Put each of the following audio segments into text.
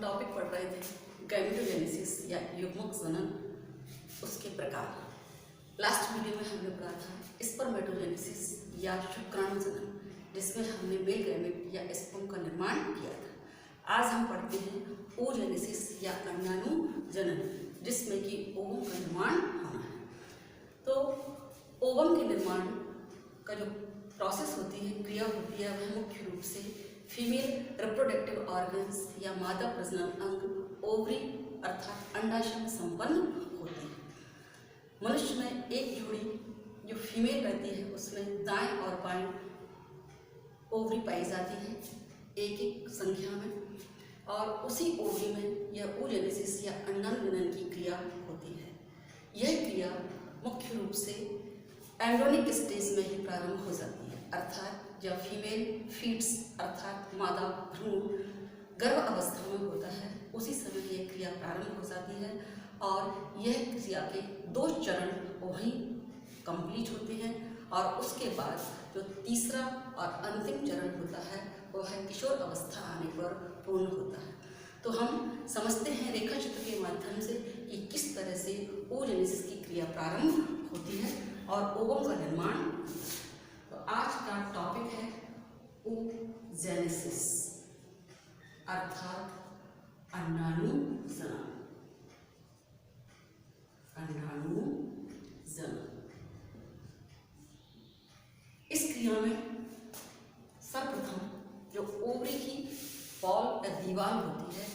Topic पढ़ रहे थे गैमेटोजेनेसिस या युग्मक जनन, उसके प्रकार। लास्ट वीडियो में हमने पढ़ा था स्पर्मेटोजेनेसिस या शुक्राणु जनन, जिसमें हमने मेल गैमेट या स्पर्म का निर्माण किया था। आज हम पढ़ते हैं ओजेनेसिस या अंडाणु जनन, जिसमें कि ओवम का निर्माण होना है। तो ओवम के निर्माण का जो प्रोसेस होती है, क्रिया होती है, वह मुख्य रूप से फीमेल रिप्रोडक्टिव ऑर्गन्स या मादा प्रजनन अंग ओवरी अर्थात अंडाशय में संपन्न होते हैं। मनुष्य में एक जोड़ी जो फीमेल रहती है, उसमें दाएं और बाएं ओवरी पाई जाती है एक एक संख्या में, और उसी ओवरी में यह ओजेनेसिस या अंडाणु जनन की क्रिया होती है। यह क्रिया मुख्य रूप से एम्ब्रियोनिक स्टेज में ही प्रारंभ हो जाती है, अर्थात जब फीमेल फीट्स अर्थात मादा भ्रूण गर्भ अवस्था में होता है, उसी समय यह क्रिया प्रारंभ हो जाती है। और यह क्रिया के 2 चरण वहीं कंप्लीट होते हैं, और उसके बाद जो तीसरा और अंतिम चरण होता है वह किशोर अवस्था आने पर पूर्ण होता है। तो हम समझते हैं रेखा चित्र के माध्यम से कि किस तरह से ओजेनेसिस की क्रिया प्रारंभ होती है और ओवम का निर्माण। तो आज का टॉपिक है ओजेनेसिस अर्थात अंडाणु जनन। अंडाणु जनन इस क्रिया में सर्वप्रथम जो ओवरी की बॉल या दीवार होती है,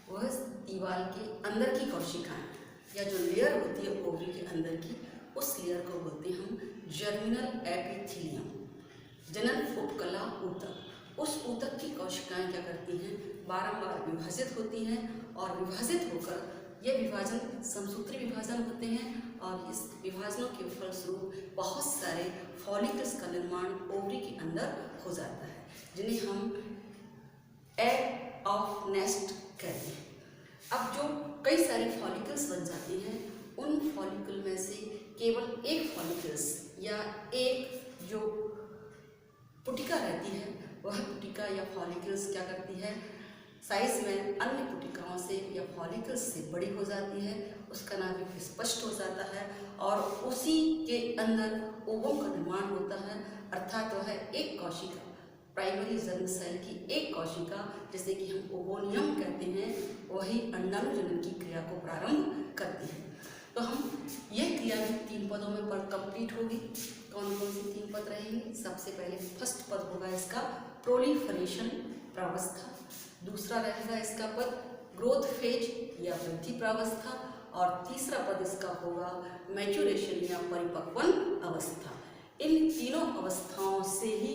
वह दीवार के अंदर की कोशिकाएं या जो लेयर होती है ओवरी के अंदर की, उस लेयर को बोलते हैं हम जर्मिनल एपिथेलियम, जनन उपकला ऊतक। उस ऊतक की कोशिकाएं क्या करती हैं, बारंबार विभाजित होती हैं, और विभाजित होकर यह विभाजन समसूत्री विभाजन होते हैं, और इस विभाजनों के फलस्वरूप बहुत सारे फॉलिकल्स का निर्माण ओवरी के अंदर हो जाता है, जिन्हें हम एग ऑफ नेस्ट कहते हैं। अब जो कई सारे फॉलिकल्स बन जाते हैं, उन फॉलिकल में से केवल एक फॉलिकल्स या एक जो पुटिका रहती है, वह पुटिका या फॉलिकल्स क्या करती है, साइज में अन्य पुटिकाओं से या फॉलिकल्स से बड़ी हो जाती है, उसका नाम स्पष्ट हो जाता है, और उसी के अंदर ओवम का निर्माण होता है, अर्थात वह एक कोशिका प्राइमरी जर्म सेल की एक कोशिका, जिसे कि हम ओवोनियम कहते हैं, वही अंडाणु जनन की क्रिया को प्रारंभ करती है। तो हम यह क्रिया भी 3 पदों में पर कंप्लीट होगी। कौन कौन सी 3 पद रहेंगे? सबसे पहले फर्स्ट पद होगा इसका प्रोलिफरेशन प्रावस्था, दूसरा रहेगा इसका पद ग्रोथ फेज या वृद्धि प्रावस्था, और तीसरा पद इसका होगा मैच्योरेशन या परिपक्वन अवस्था। इन तीनों अवस्थाओं से ही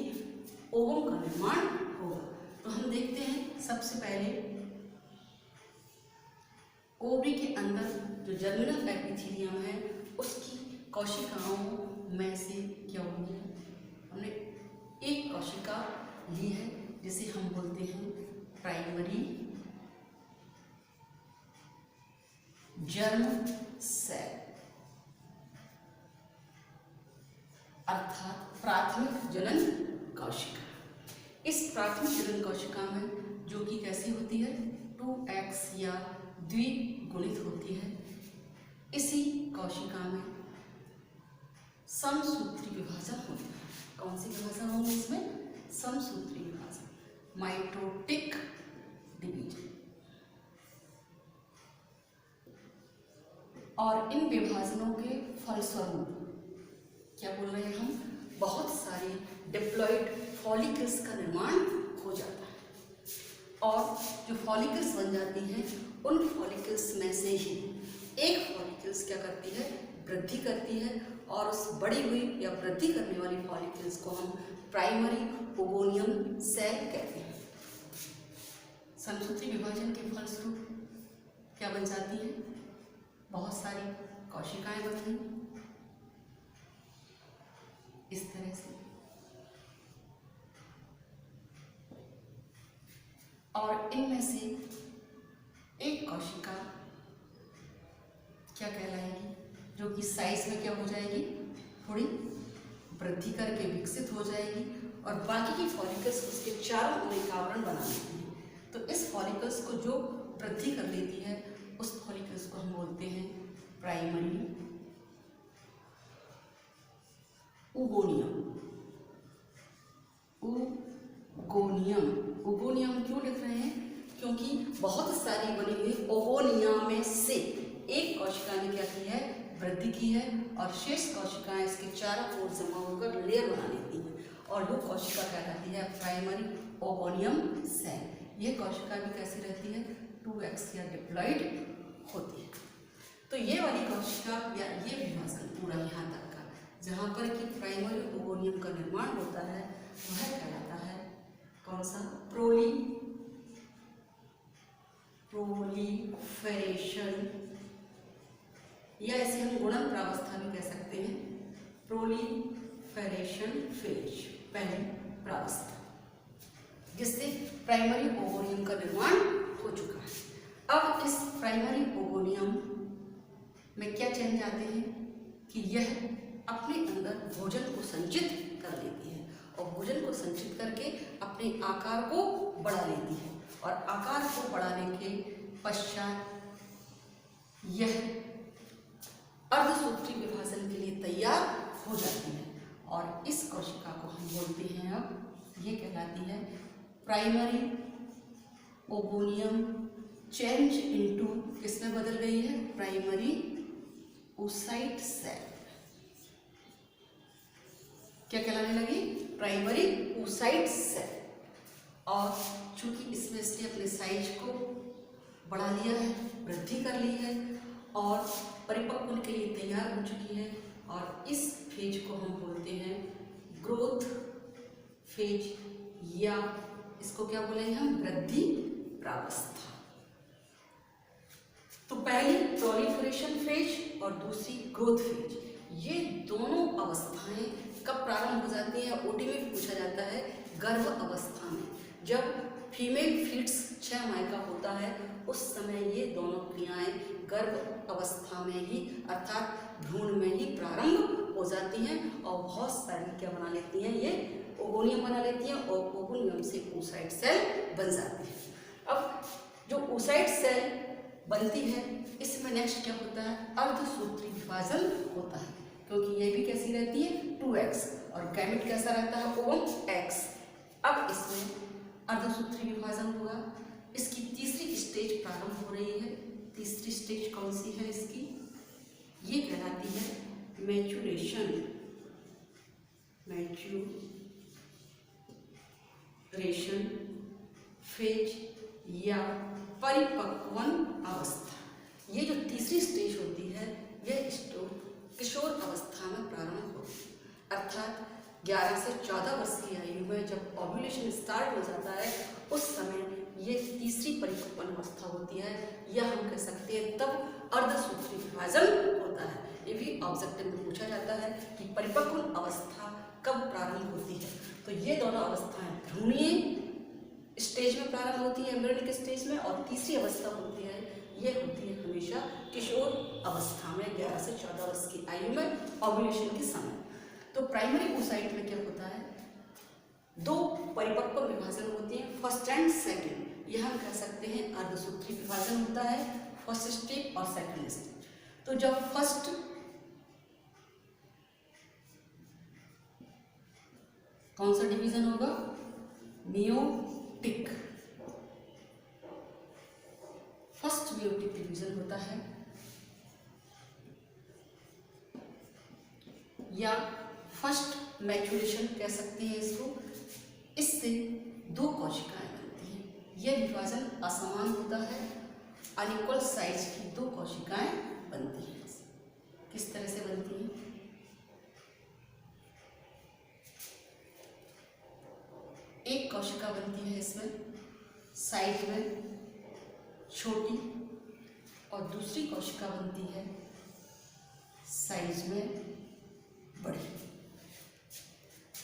ओवम का निर्माण होगा। तो हम देखते हैं सबसे पहले ओवरी के अंदर जो जर्मिनल एपिथेलियम है, उसकी कोशिकाओं में से क्या होगी, हमने एक कोशिका ली है जिसे हम बोलते हैं प्राइमरी जर्म सेल, अर्थात प्राथमिक जनन कोशिका। इस प्राथमिक जनन कोशिका में जो कि कैसी होती है, 2x या द्विगुणित होती है, इसी कोशिका में समसूत्री विभाजन होता है। कौन सी विभाजन होंगे इसमें? समसूत्री विभाजन, माइटोटिक डिवीजन। और इन विभाजनों के फलस्वरूप क्या बोल रहे हैं हम, बहुत सारी डिप्लॉइड फॉलिकल्स का निर्माण हो जाता है, और जो फॉलिकल्स बन जाती हैं, उन फॉलिकल्स में से ही एक फॉलिकल्स क्या करती है, वृद्धि करती है, और उस बड़ी हुई या वृद्धि करने वाली फॉलिकल्स को हम प्राइमरी ओवोनियम सेल कहते हैं। समसूत्री विभाजन के फलस्वरूप क्या बन जाती है, बहुत सारी कोशिकाएं बनती हैं इस तरह से, और इनमें से एक कोशिका क्या कहलाएगी, जो कि साइज में क्या हो जाएगी, थोड़ी वृद्धि करके विकसित हो जाएगी, और बाकी की फॉलिकल्स उसके चारों ओर एक आवरण बना लेती हैं। तो इस फॉलिकल्स को जो वृद्धि कर लेती है, उस फॉलिकल्स को हम बोलते हैं प्राइमरी ओगोनियम। ओगोनियम क्यों लिख रहे हैं? क्योंकि बहुत सारी बनी हुई ओगोनिया में से एक कोशिका ने क्या की है? वृद्धि की है, और शेष कोशिकाएं इसके चारों ओर जमा होकर लेयर बना लेती हैं, और वो कोशिका कहलाती है प्राइमरी ओगोनियम सेल। ये कोशिका भी कैसी रहती है? 2x या डिप्लॉइड होती है। तो ये वाली कोशिका या ये विभाजन पूरा यहाँ तक का जहाँ पर कि प्राइमरी ओगोनियम का निर्माण होता है वह कहलाता है कौन सा? प्रोलीफेरेशन, या इसे हम गुणन प्रावस्था भी कह सकते हैं। प्रोलीफेरेशन फेज, पहली प्रावस्था, जिससे प्राइमरी ओगोनियम का निर्माण हो चुका है। अब इस प्राइमरी ओगोनियम में क्या चेंज आते हैं कि यह अपने अंदर भोजन को संचित कर लेती है, और भोजन को संचित करके अपने आकार को बढ़ा लेती है, और आकार को बढ़ाने के पश्चात यह अर्धसूत्री विभाजन के लिए तैयार हो जाती है, और इस कोशिका को हम बोलते हैं, अब ये कहलाती है प्राइमरी ओगोनियम चेंज इनटू, किसमें बदल गई है? Primary oocyte cell. क्या कहलाने लगी? Primary oocyte cell. और चूंकि इसमें इसने अपने साइज को बढ़ा लिया है, वृद्धि कर ली है, और परिपक्व होने के लिए तैयार हो चुकी है, और इस फेज को हम बोलते हैं ग्रोथ फेज, या इसको क्या बोलेंगे हम? वृद्धि प्रावस्था। तो पहली प्रोलिफरेशन फेज और दूसरी ग्रोथ फेज, ये दोनों अवस्थाएं कब प्रारंभ हो जाती हैं? ओटी में भी पूछा जाता है, गर्भ अवस्था में। जब फीमेल फीट्स 6 माह का होता है उस समय ये दोनों क्रियाएं गर्भ अवस्था में ही, अर्थात भ्रूण में ही प्रारंभ हो जाती हैं, और बहुत सारी क्या बना लेती हैं? ये ओगोनियम बना लेती हैं, और ओगोनियम से oocyte सेल बन जाती है। अब जो oocyte सेल बनती है, इसमें नेक्स्ट क्या होता है? अर्धसूत्री विभाजन होता है, क्योंकि ये भी कैसी रहती है? 2x, और गैमेट कैसा रहता है? OX। अब इसमें अर्धसूत्री विभाजन हुआ, इसकी तीसरी स्टेज प्रारंभ हो रही है। तीसरी स्टेज कौन सी है इसकी? ये कहलाती है मैच्यूरेशन फेज, या परिपक्वन अवस्था। ये जो तीसरी स्टेज होती है यह किशोर अवस्था में प्रारंभ होती है, अर्थात 11 से 14 वर्ष की आयु में जब ओव्यूलेशन स्टार्ट हो जाता है उस समय ये तीसरी परिपक्वन अवस्था होती है, या हम कह सकते हैं तब अर्धसूत्री विभाजन होता है। ये भी ऑब्जेक्टिव में पूछा जाता है कि परिपक्व अवस्था कब प्रारंभ होती है। तो ये दोनों अवस्थाएं भ्रूणीय स्टेज में प्रारंभ होती है, एम्ब्रियोनिक स्टेज में, और तीसरी अवस्था होती है, ये होती है हमेशा किशोर अवस्था में 11 से 14 वर्ष की आयु में ओव्यूलेशन के समय। तो प्राइमरी oocyte में क्या होता है? 2 परिपक्व विभाजन होते हैं, फर्स्ट एंड सेकंड। यह हम कह सकते हैं अर्धसूत्री विभाजन होता है, फर्स्ट स्टेज और सेकंड स्टेज। तो जब फर्स्ट कौन सा डिवीजन होगा? मियोटिक, फर्स्ट मियोटिक डिवीजन होता है, या फर्स्ट मैच्यूरेशन कह सकते हैं इसको। इससे 2 कोशिकाएं बनती हैं। यह विभाजन असमान होता है, अनइक्वल साइज की 2 कोशिकाएं बनती हैं। किस तरह से बनती हैं? एक कोशिका बनती है इसमें साइज में छोटी, और दूसरी कोशिका बनती है साइज में बड़ी।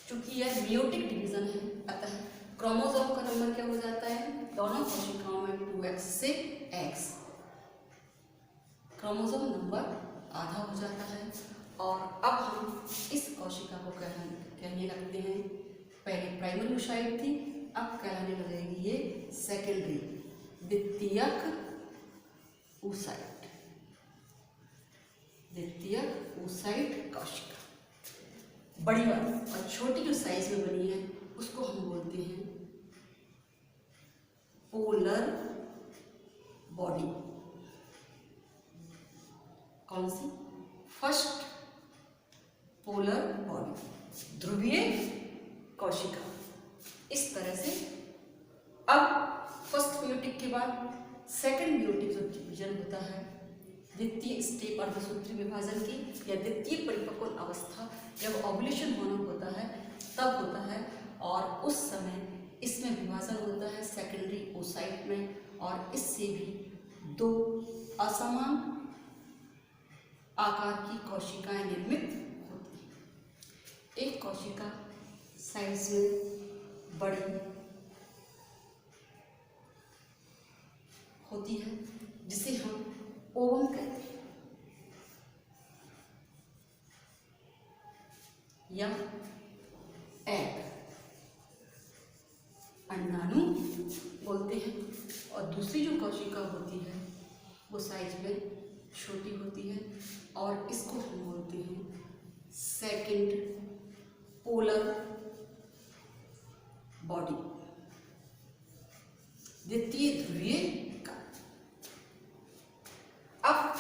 चूंकि यह मियोटिक डिवीजन है, अतः क्रोमोसोम का नंबर क्या हो जाता है? दोनों कोशिकाओं में 2x से x, क्रोमोसोम नंबर आधा हो जाता है। और अब हम इस कोशिका को कहने लगते हैं, पहले प्राइमरी oocyte थी, अब कहलाने लगेगी ये सेकेंडरी। द्वितीयक oocyte, द्वितीयक oocyte कोशिका। बड़ी वाली और छोटी जो साइज में बनी है उसको हम बोलते हैं पोलर बॉडी। कौन सी? फर्स्ट पोलर बॉडी, ध्रुवीय कोशिका। इस तरह से अब फर्स्ट म्यूटिक के बाद सेकंड म्यूटिक जो डिवीजन होता है, द्वितीय स्टेप अर्धसूत्री विभाजन की या द्वितीय परिपक्व अवस्था, जब ओव्यूलेशन होना होता है तब होता है, और उस समय इसमें विभाजन होता है सेकेंडरी oocyte में, और इससे भी दो असमान आकार की कोशिकाएं निर्मित होती हैं। एक कोशिका साइज में बड़ी होती है जिसे हम ओवम कहते हैं, या एग, अंडाणु बोलते हैं। और दूसरी जो कोशिका होती है वो साइज में छोटी होती है और इसको हम बोलते हैं सेकंड पोलर बॉडी, द्वितीय ध्रुवीय का। अब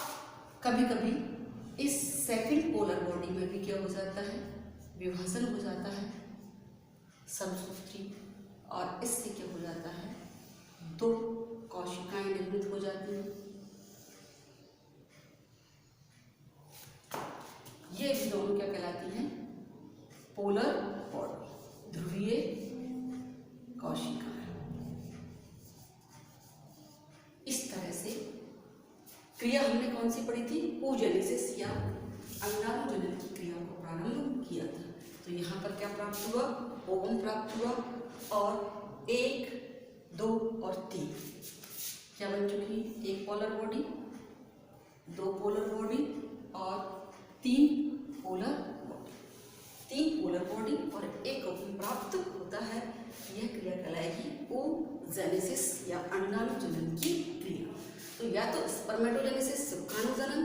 कभी कभी इस सेकंड पोलर बॉडी में भी क्या हो जाता है, विभाजन हो जाता है समसूत्री, और इससे क्या हो जाता है, दो कोशिकाएं निर्मित हो जाती हैं। ये भी दोनों क्या कहलाती हैं, पोलर बॉडी, ध्रुवीय कोशिका। इस तरह से क्रिया हमने कौन सी पढ़ी थी, oogenesis या अंडाणुजनन की क्रिया को प्रारंभ किया था। तो यहाँ पर क्या प्राप्त हुआ, ओवम प्राप्त हुआ, और 1, 2 और 3 क्या बन चुकी, एक पोलर बॉडी, 2 पोलर बॉडी और 3 पोलर बॉडी। 3 पोलर बॉडी और 1 ओवम प्राप्त होता है। यह क्रिया कहलाएगी oogenesis या अंडाणुजनन की क्रिया। तो या तो स्पर्मेटोजेनेसिस शुक्राणुजनन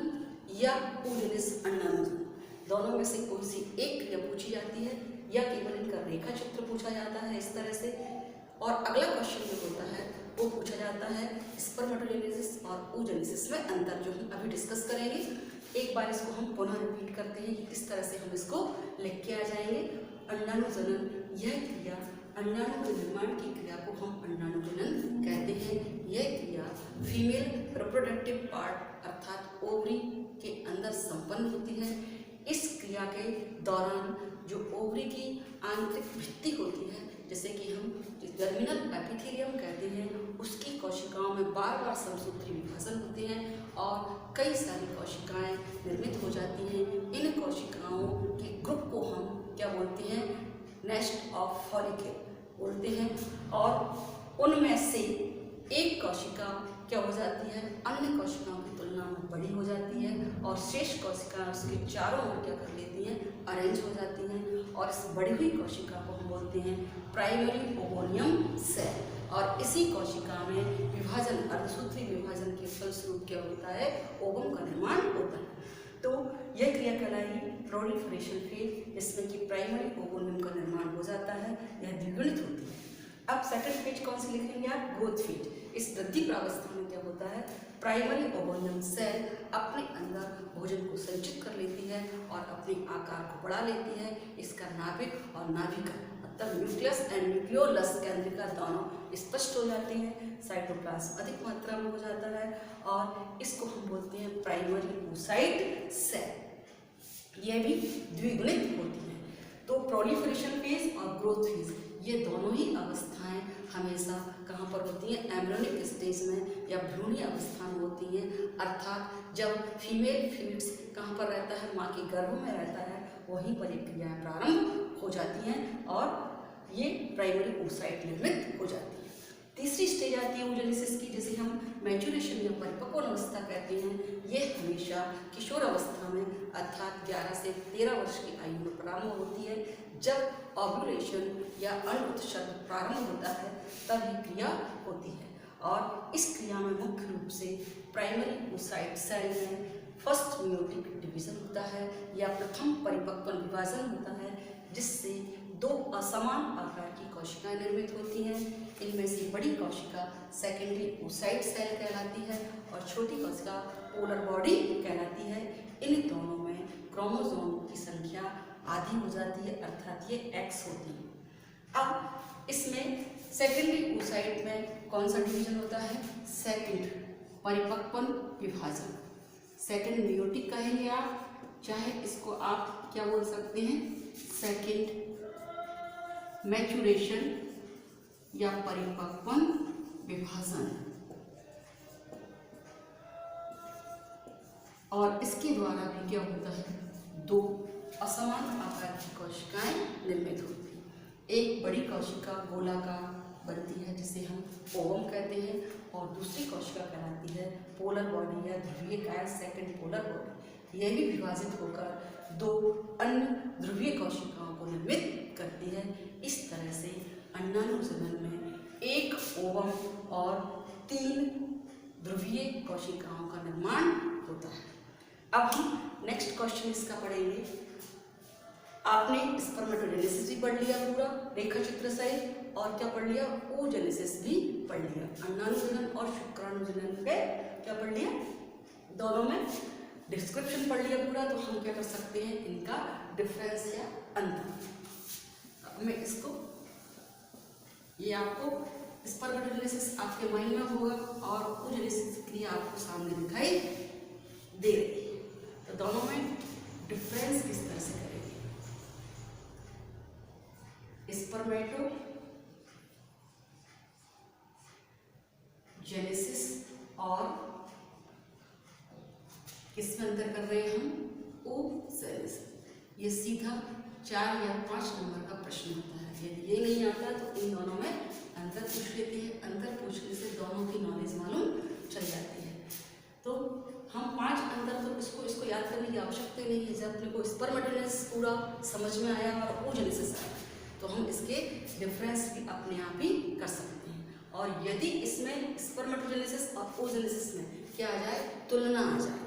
या oogenesis अंडाणुजनन, दोनों में से कोई सी एक क्रिया पूछी जाती है, या केवल इनका रेखा चित्र पूछा जाता है इस तरह से। और अगला क्वेश्चन जो होता है वो पूछा जाता है स्पर्मेटोजेनेसिस और oogenesis में अंतर, जो हम अभी डिस्कस करेंगे। एक बार इसको हम पुनः रिपीट करते हैं कि किस तरह से हम इसको लिख के आ जाएंगे। अंडाणुजनन, यह क्रिया अंडाणु के निर्माण की क्रिया को हम अंडाणुजनन कहते हैं। यह क्रिया फीमेल रिप्रोडक्टिव पार्ट अर्थात ओवरी के अंदर संपन्न होती है। इस क्रिया के दौरान जो ओवरी की आंतरिक भित्ति होती है, जैसे कि हम जर्मिनल एपिथेलियम कहते हैं, उसकी कोशिकाओं में बार बार समसूत्री विभाजन होते हैं और कई सारी कोशिकाएं निर्मित हो जाती हैं। इन कोशिकाओं के ग्रुप को हम क्या बोलते हैं, नेस्ट ऑफ फॉलिकल बोलते हैं। और उनमें से एक कोशिका क्या हो जाती है, अन्य कोशिकाओं की तुलना में बड़ी हो जाती है, और शेष कोशिकाएं उसके चारों ओर क्या कर लेती हैं, अरेंज हो जाती हैं। और इस बढ़ी हुई कोशिका को हम बोलते हैं प्राइमरी ओवोनियम सेल। और इसी कोशिका में विभाजन, अर्धसूत्री विभाजन के फलस्वरूप क्या होता है, ओवम का निर्माण होता है। तो यह क्रिया कहलाएगी प्रोलिफरेशन फेज, जिसमें कि प्राइमरी ओवोनियम का निर्माण हो जाता है, यह द्विगुणित होती है। अब सेकंड फेज कौन सी लिखेंगे आप, ग्रोथ फेज। इस वृद्धि प्रावस्था में क्या होता है, प्राइमरी ओवोनियम सेल अपने अंदर भोजन को संचित कर लेती है और अपने आकार को बढ़ा लेती है। इसका नाभिक और नाभिका मतलब न्यूक्लियस एंड न्यूक्लियोलस केंद्रिका दोनों स्पष्ट हो जाते हैं। साइटोप्लाज्म अधिक मात्रा में हो जाता है और इसको हम बोलते हैं प्राइमरी oocyte सेल। यह भी द्विगुणित होती है। तो प्रोलिफरेशन फेज और ग्रोथ फेज, ये दोनों ही अवस्थाएं हमेशा कहाँ पर होती हैं, एम्ब्रियोनिक स्टेज में या भ्रूणीय अवस्था में होती हैं। अर्थात जब फीमेल फीट्स कहाँ पर रहता है, माँ के गर्भ में रहता है, वहीं पर ये क्रियाएं प्रारंभ हो जाती हैं और ये प्राइमरी oocyte निर्मित हो जाती है। तीसरी स्टेज आती है oogenesis की, जिसे हम मैच्योरेशन या परिपक्व अवस्था कहते हैं। ये हमेशा किशोर अवस्था में अर्थात 11 से 13 वर्ष की आयु में प्रारंभ होती है। जब ओव्यूलेशन या अंडोत्सर्ग प्रारंभ होता है तब ये क्रिया होती है। और इस क्रिया में मुख्य रूप से प्राइमरी oocyte सेल में फर्स्ट मेयोटिक डिवीजन होता है या प्रथम परिपक्व विभाजन होता है, जिससे दो असमान आकार की कोशिकाएं निर्मित होती हैं। इनमें से बड़ी कोशिका सेकेंडरी oocyte सेल कहलाती है और छोटी कोशिका पोलर बॉडी कहलाती है। इन दोनों में क्रोमोसोम की संख्या आधी हो जाती है, अर्थात ये X होती है। अब इसमें सेकेंडरी oocyte में कौन सा डिवीजन होता है? सेकेंड परिपक्व विभाजन, सेकेंड मेयोटिक कहेंगे आप, चाहे इसको आप क्या बोल सकते हैं, सेकेंड मैचुरेशन या परिपक्व विभाजन। और इसके द्वारा भी क्या होता है, दो असमान आकार की कोशिकाएं निर्मित होती हैं। एक बड़ी कोशिका गोलाकार बनती है जिसे हम ओवम कहते हैं, और दूसरी कोशिका कहलाती है पोलर बॉडी या ध्रुवीय काय, सेकेंड पोलर बॉडी। यह भी विभाजित होकर दो अन्य ध्रुवीय कोशिकाओं को निर्मित करती है। इस तरह से अंडाणुजनन में एक ओवम और 3 ध्रुवीय कोशिकाओं का निर्माण होता है। अब हम नेक्स्ट क्वेश्चन इसका पढ़ेंगे। आपने स्पर्मेटोजेनेसिस भी पढ़ लिया पूरा रेखा चित्र सहित, और क्या पढ़ लिया, oogenesis भी पढ़ लिया। अंडाणुजनन और शुक्राणुजनन पे क्या पढ़ लिया, दोनों में डिस्क्रिप्शन पढ़ लिया पूरा। तो हम क्या कर सकते हैं, इनका डिफरेंस या अंतर। अब मैं इसको, ये आपको स्पर्मेटोजेनेसिस आपके माइंड में होगा और oogenesis क्रिया आपको सामने दिखाई दे रही है। तो दोनों में डिफरेंस किस तरह से करेंगे। स्पर्मेटोजेनेसिस और किस में अंतर कर रहे हैं हम, oogenesis। ये सीधा 4 या 5 नंबर का प्रश्न होता है। यदि ये नहीं आता तो इन दोनों में अंतर पूछ लेते हैं। अंतर पूछने से दोनों की नॉलेज मालूम चल जाती है। तो हम 5 अंतर, तो इसको याद करने की आवश्यकता नहीं है। जब अपने को स्पर्मेटोजेनेसिस पूरा समझ में आया और oogenesis आया, तो हम इसके डिफरेंस भी अपने आप ही कर सकते हैं। और यदि इसमें स्पर्मेटोजेनेसिस और oogenesis में क्या आ जाए, तुलना आ जाए।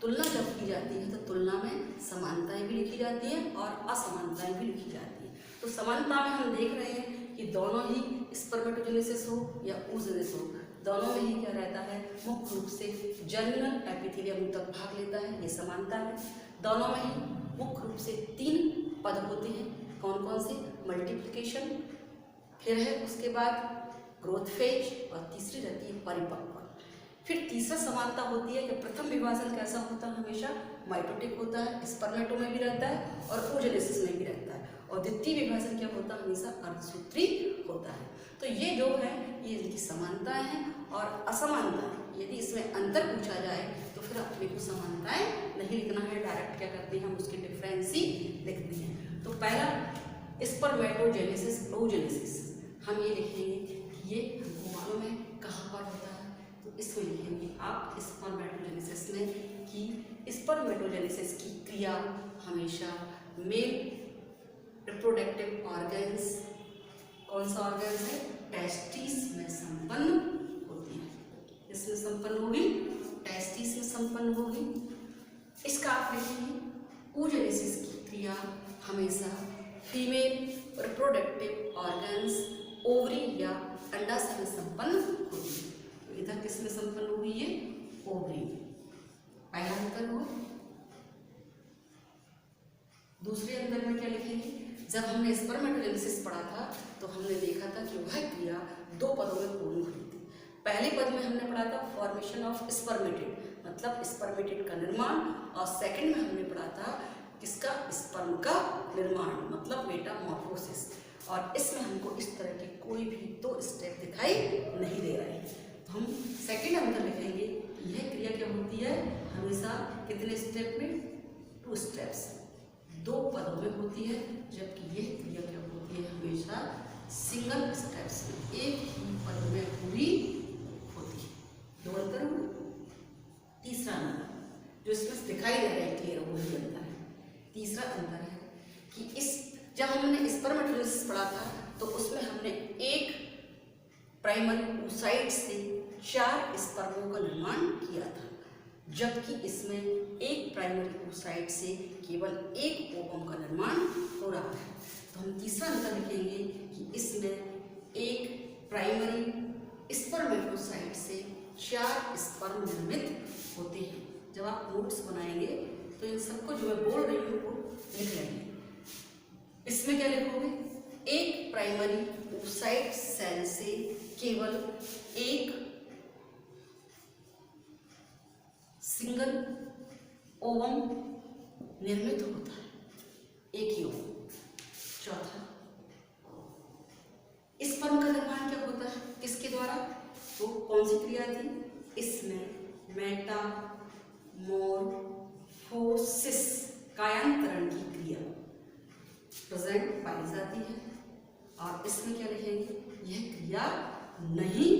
तुलना जब की जाती है तो तुलना में समानताएं भी लिखी जाती हैं और असमानताएं भी लिखी जाती हैं। तो समानता में हम देख रहे हैं कि दोनों ही स्पर्मेटोजेनेसिस हो या oogenesis हो, दोनों में ही क्या रहता है, मुख्य रूप से जर्मिनल एपिथेलियम तक भाग लेता है, ये समानता है। दोनों में ही मुख्य रूप से 3 पद होते हैं। कौन कौन से, मल्टीप्लिकेशन, फिर है उसके बाद ग्रोथ फेज, और तीसरी रहती है परिपक्व। फिर तीसरा समानता होती है कि प्रथम विभाजन कैसा होता है, हमेशा माइटोटिक होता है, स्पर्मेटो में भी रहता है और oogenesis में भी रहता है। और द्वितीय विभाजन क्या होता है, हमेशा अर्धसूत्री होता है। तो ये जो है, ये इनकी समानताएं हैं और असमानताएं। यदि इसमें अंतर पूछा जाए तो फिर अपने को समानताएं नहीं लिखना है, डायरेक्ट क्या करते हैं हम, उसके डिफरेंस ही लिखते हैं। तो पहला स्पर्मेटोजेनेसिस, oogenesis, हम ये लिखेंगे कि ये हमको मालूम है कहाँ पर होता है। तो इसको लिखेंगे आप स्पर्मेटोजेनेसिस में कि स्पर्मेटोजेनेसिस की क्रिया हमेशा मेल रिप्रोडक्टिव ऑर्गन्स, कौन सा ऑर्गन्स है, टेस्टिस में संपन्न होती है। इसमें संपन्न होगी, टेस्टिस में संपन्न होगी। इसका आप लिखेंगे oogenesis की क्रिया हमेशा फीमेल रिप्रोडक्टिव ऑर्गन्स, ओवरी या अंडाशय में संपन्न होती है। तो इधर किस में संपन्न होगी, ये ओवरी में, पहला अंतर हो। दूसरे अंतर में क्या लिखेंगे, जब हमने स्पर्मेटोजेनेसिस पढ़ा था तो हमने देखा था कि वह क्रिया 2 पदों में पूर्ण हुई थी। पहले पद में हमने पढ़ा था फॉर्मेशन ऑफ स्पर्मेटिड, मतलब स्पर्मेटिड का निर्माण, और सेकंड में हमने पढ़ा था किसका, स्पर्म का निर्माण, मतलब मेटामॉर्फोसिस। और इसमें हमको इस तरह के कोई भी 2 स्टेप दिखाई नहीं दे रहे हैं। तो हम सेकंड अंतर लिखेंगे, यह क्रिया क्या होती है, हमेशा कितने स्टेप में, 2 स्टेप्स, 2 पदों में होती है, जबकि यह क्रिया क्या होती है, हमेशा सिंगल स्टेप्स में, एक ही पद में पूरी होती है। 2 अंतर हुए। तीसरा अंतर जो इसमें दिखाई दे रहा है क्लियर, वही अंतर है। तीसरा अंतर है कि जब हमने स्पर्मेटोजेनेसिस पढ़ा था तो उसमें हमने एक प्राइमरी oocyte से 4 स्पर्मों का निर्माण किया था, जबकि इसमें एक प्राइमरी oocyte से केवल एक ओवम का निर्माण हो रहा है। तो हम तीसरा अंतर लिखेंगे कि इसमें एक प्राइमरी स्पर्मेटोसाइट से 4 स्पर्म निर्मित होते हैं। जब आप नोट्स बनाएंगे तो इन सबको जो मैं बोल रही हूँ वो लिख लेंगे। इसमें क्या लिखोगे? एक प्राइमरी oocyte सेल से केवल एक सिंगल ओवम निर्मित होता है, एक ही ओवम। चौथा, स्पर्म का निर्माण क्या होता है, किसके द्वारा? तो कौन सी क्रिया थी? इसमें मेटामॉर्फोसिस कायांतरण की क्रिया प्रेजेंट पाई जाती है। और इसमें क्या लिखेंगे? यह क्रिया नहीं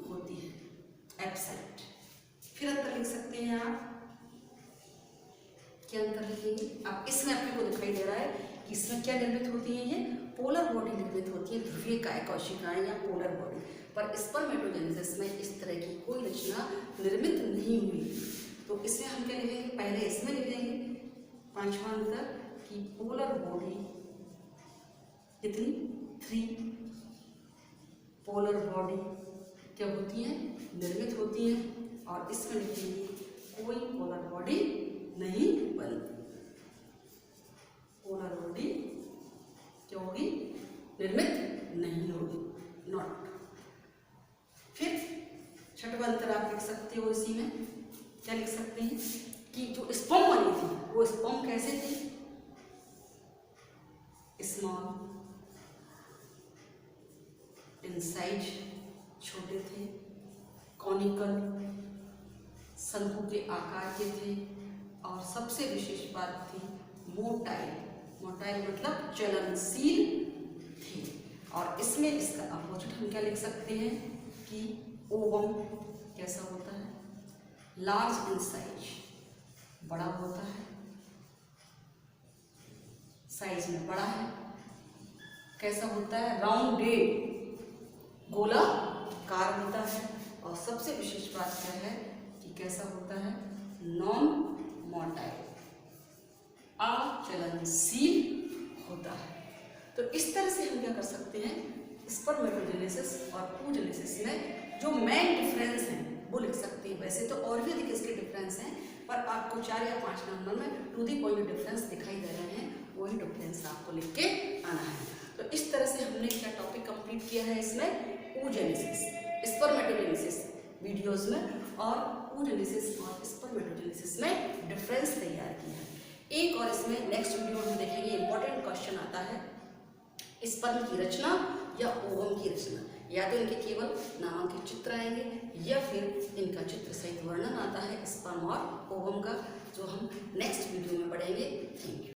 होती है, एब्सेंट। फिर अंतर लिख सकते हैं आप, क्या अंतर लिखेंगे? अब इसमें आपको दिखाई दे रहा है कि इसमें क्या निर्मित होती है? ये पोलर बॉडी निर्मित होती है, ध्रुवीय कोशिकाएं या पोलर बॉडी। पर स्पर्मेटोजेनेसिस में इस तरह की कोई रचना निर्मित नहीं हुई। तो इसमें हम क्या लिखेंगे? पहले इसमें लिखेंगे पांचवा अंतर कि पोलर बॉडी कितनी? 3 पोलर बॉडी क्या होती है? निर्मित होती है। और इसमें लिखेंगे कोई पोलर बॉडी नहीं बनती, पोलर बॉडी क्या होगी? निर्मित नहीं होगी, नॉट। फिर छठवां अंतर आप लिख सकते हो इसी में, क्या लिख सकते हैं कि जो स्पर्म बनी थी वो स्पर्म कैसे थे? स्मॉल इन साइज, छोटे थे, कॉनिकल शंकु के आकार के थे, और सबसे विशेष बात थी मोटाइल। मोटाइल मतलब चलनशील थे। और इसमें इसका अपोजिट हम क्या लिख सकते हैं कि ओवम कैसा होता है? लार्ज इन साइज, बड़ा होता है, साइज में बड़ा है। कैसा होता है? राउंडेड, गोलाकार होता है। और सबसे विशेष बात क्या है कि कैसा होता है? नॉन मोटाइल, अचलनशील होता है। तो इस तरह से हम क्या कर सकते हैं? स्पर्मेटोजेनेसिस और oogenesis में जो मेन डिफरेंस हैं वो लिख सकते हैं। वैसे तो और भी अधिक इसके डिफरेंस हैं, पर आपको 4 या 5 नंबर में टू दी पॉइंट डिफरेंस दिखाई दे रहे हैं, वही डिफरेंस आपको लिख के आना है। तो इस तरह से हमने क्या टॉपिक कंप्लीट किया है इसमें? oogenesis, स्पर्मेटोजेनेसिस वीडियोस में, और oogenesis और स्पर्मेटोजेनेसिस में डिफरेंस तैयार किया है। एक और इसमें नेक्स्ट वीडियो में देखेंगे, इंपॉर्टेंट क्वेश्चन आता है स्पर्म की रचना या ओवम की रचना। या तो इनके केवल नामांकित चित्र आएंगे या फिर इनका चित्र सहित वर्णन आता है स्पर्म और ओवम का, जो हम नेक्स्ट वीडियो में पढ़ेंगे। Thank you.